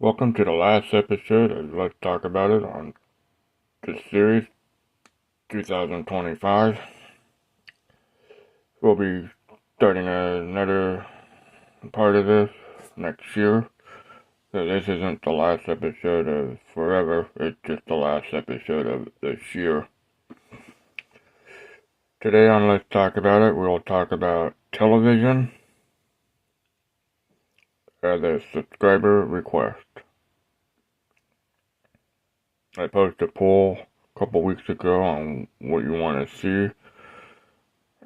Welcome to the last episode of Let's Talk About It on this series, 2025. We'll be starting another part of this next year. So this isn't the last episode of forever, it's just the last episode of this year. Today on Let's Talk About It, we'll talk about television as a subscriber request. I posted a poll a couple weeks ago on what you want to see.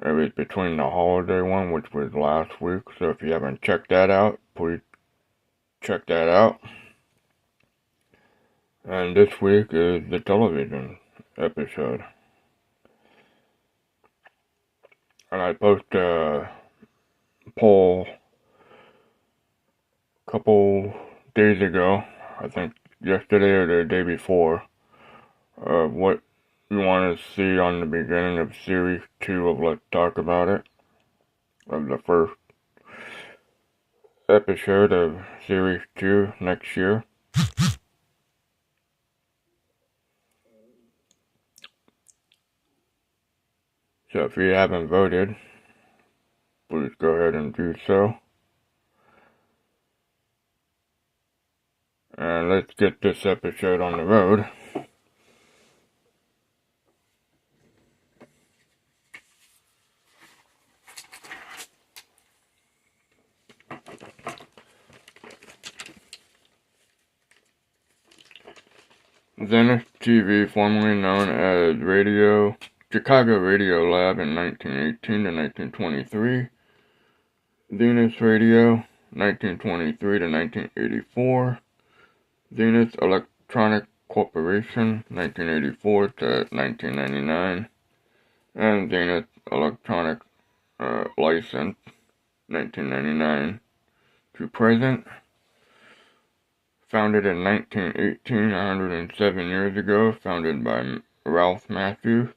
It was between the holiday one, which was last week, so if you haven't checked that out, please check that out. And this week is the television episode. And I posted a poll a couple days ago, I think yesterday or the day before, of what you want to see on the beginning of Series 2 of Let's Talk About It, of the first episode of Series 2 next year. So if you haven't voted, please go ahead and do so. And let's get this episode on the road. Zenith TV, formerly known as Chicago Radio Lab in 1918 to 1923. Zenith Radio, 1923 to 1984. Zenith Electronic Corporation, 1984 to 1999. And Zenith Electronic License, 1999 to present. Founded in 1918, 107 years ago, founded by Ralph Matthews.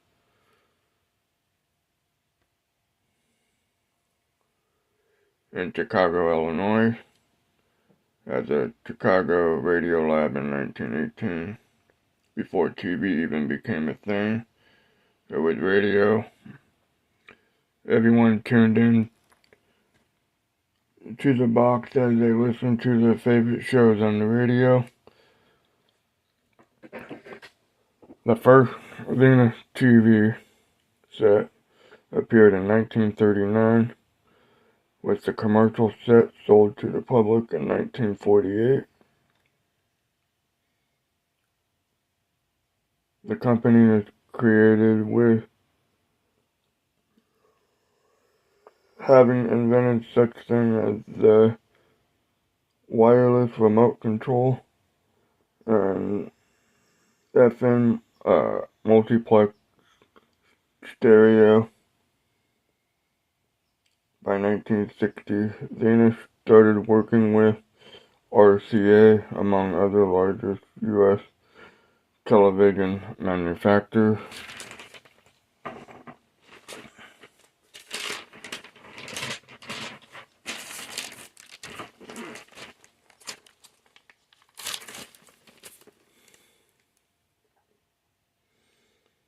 In Chicago, Illinois, as a Chicago Radio Lab in 1918, before TV even became a thing. So with radio, everyone tuned in to the box as they listened to their favorite shows on the radio. The first Zenith TV set appeared in 1939, with the commercial set sold to the public in 1948. The company is created with having invented such thing as the wireless remote control and FM multiplex stereo. By 1960, Zenith started working with RCA, among other largest U.S. television manufacturers.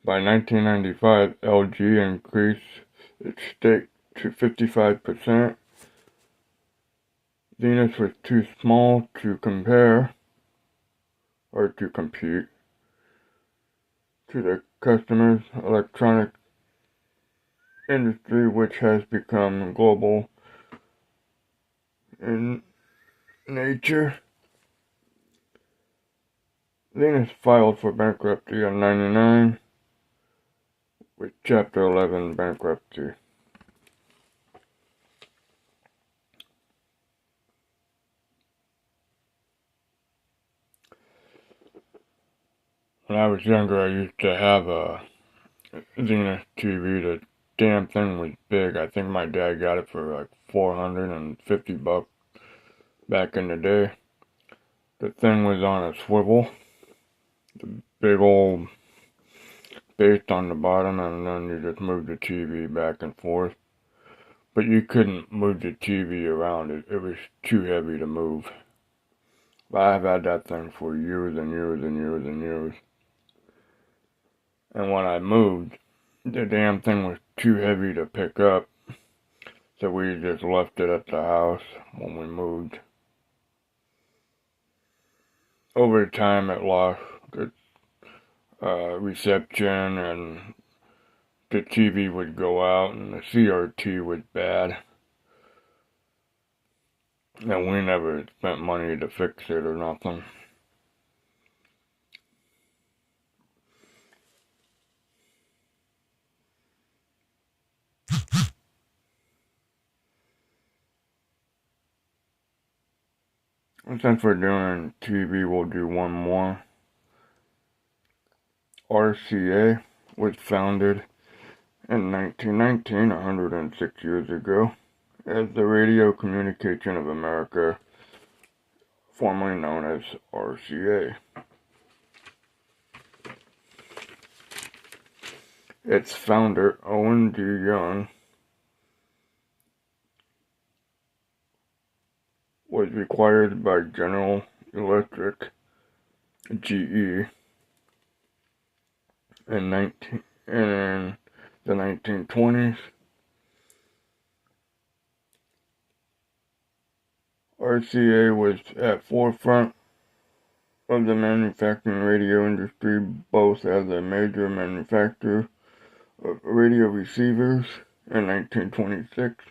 By 1995, LG increased its stake to 55%. Zenith was too small to compare or to compete to the customers' electronic industry, which has become global in nature. Zenith filed for bankruptcy in '99 with Chapter 11 bankruptcy. When I was younger, I used to have a Zenith TV. The damn thing was big. I think my dad got it for like $450 back in the day. The thing was on a swivel. The big old base on the bottom, and then you just move the TV back and forth. But you couldn't move the TV around. It was too heavy to move. But I've had that thing for years and years and years and years. And when I moved, the damn thing was too heavy to pick up. So we just left it at the house when we moved. Over time, it lost its reception, and the TV would go out, and the CRT was bad. And we never spent money to fix it or nothing. And since we're doing TV, we'll do one more. RCA was founded in 1919, 106 years ago, as the Radio Communication of America, formerly known as RCA. Its founder, Owen D. Young, was required by General Electric, GE, in the 1920s. RCA was at forefront of the manufacturing radio industry, both as a major manufacturer of radio receivers. In 1926,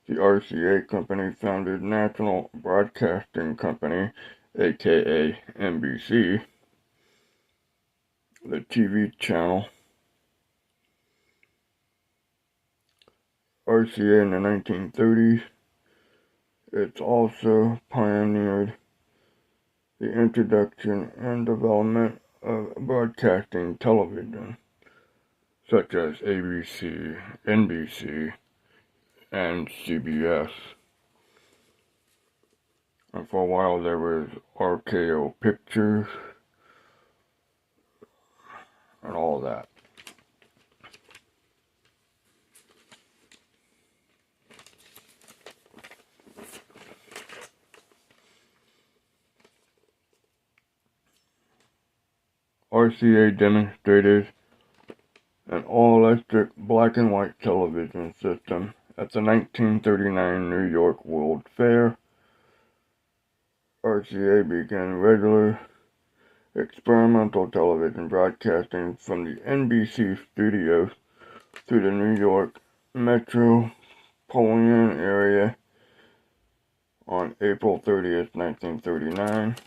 the RCA company founded National Broadcasting Company, aka NBC, the TV channel. RCA in the 1930s, it's also pioneered the introduction and development of broadcasting television, such as ABC, NBC, and CBS. And for a while there was RKO Pictures and all that. RCA demonstrated an all-electric black and white television system at the 1939 New York World Fair. RCA began regular experimental television broadcasting from the NBC studios through the New York metropolitan area on April 30th, 1939.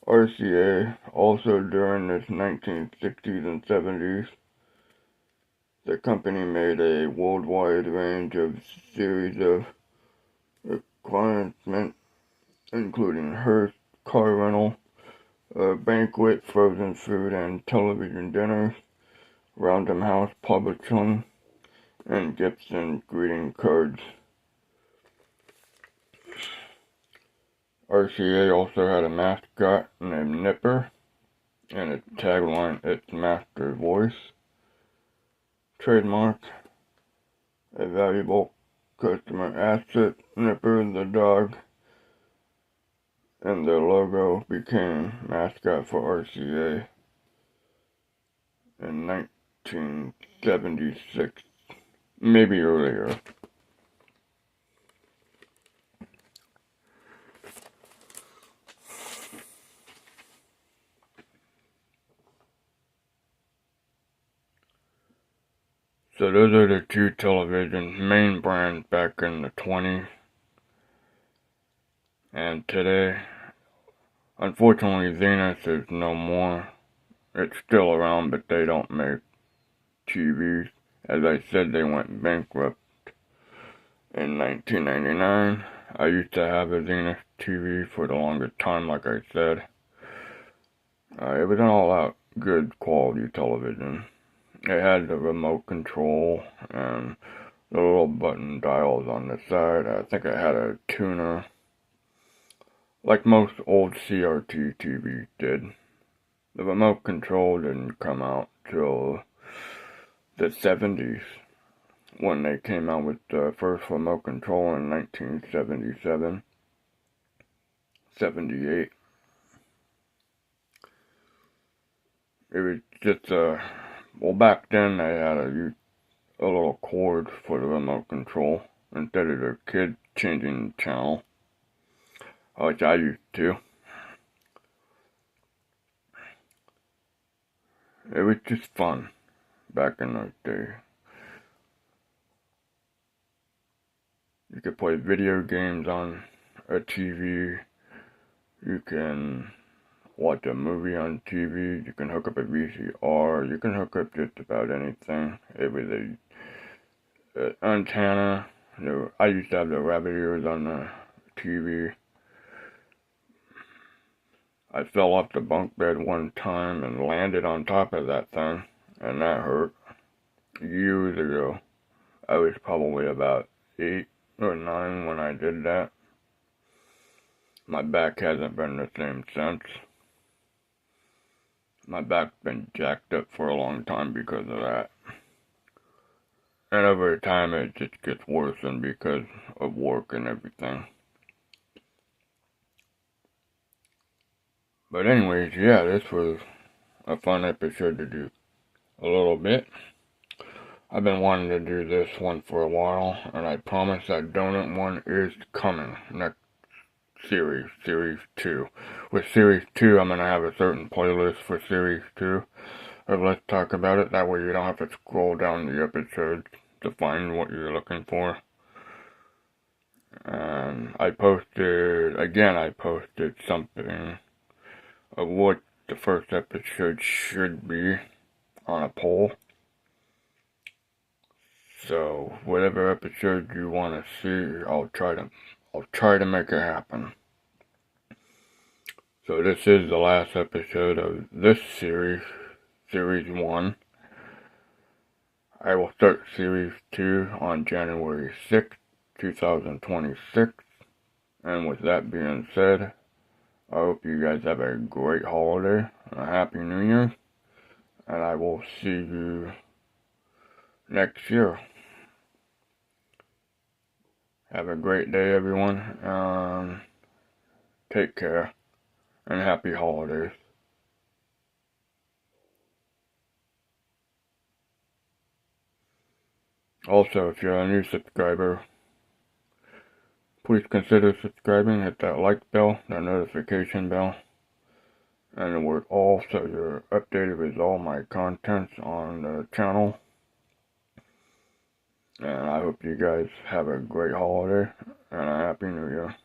RCA, also during the 1960s and 70s, the company made a worldwide range of series of requirements, including Hearst car rental, banquet, frozen food and television dinners, Random House Publishing, and Gibson greeting cards. RCA also had a mascot named Nipper, and its tagline, "Its Master Voice." Trademark, a valuable customer asset, Nipper the dog, and the logo became mascot for RCA in 1976, maybe earlier. So those are the two television main brands back in the 20s. And today, unfortunately, Zenith is no more. It's still around, but they don't make TVs. As I said, they went bankrupt in 1999. I used to have a Zenith TV for the longest time, like I said. It was an all-out good quality television. It had the remote control and the little button dials on the side. I think it had a tuner, like most old CRT TVs did. The remote control didn't come out till the 70s, when they came out with the first remote control in 1977. 78. It was just, well, back then they had a little cord for the remote control instead of the kid changing the channel, which I used to. It was just fun back in those days. You could play video games on a TV. You can watch a movie on TV. You can hook up a VCR. You can hook up just about anything. It was a antenna. I used to have the rabbit ears on the TV. I fell off the bunk bed one time and landed on top of that thing, and that hurt. Years ago. I was probably about 8 or 9 when I did that. My back hasn't been the same since. My back's been jacked up for a long time because of that. And over time it just gets worse and because of work and everything. But anyways, yeah, this was a fun episode to do a little bit. I've been wanting to do this one for a while, and I promise that donut one is coming next series 2. With series 2, I'm going to have a certain playlist for series 2 of Let's Talk About It. That way you don't have to scroll down the episodes to find what you're looking for. And I posted something of what the first episode should be on a poll. So whatever episode you want to see, I'll try to make it happen. So this is the last episode of this series 1. I will start series 2 on January 6th, 2026. And with that being said, I hope you guys have a great holiday and a happy new year. And I will see you next year. Have a great day, everyone. Take care and happy holidays. Also, if you're a new subscriber, please consider subscribing. Hit that like bell, that notification bell, and we're all so you're updated with all my contents on the channel. And I hope you guys have a great holiday and a happy new year.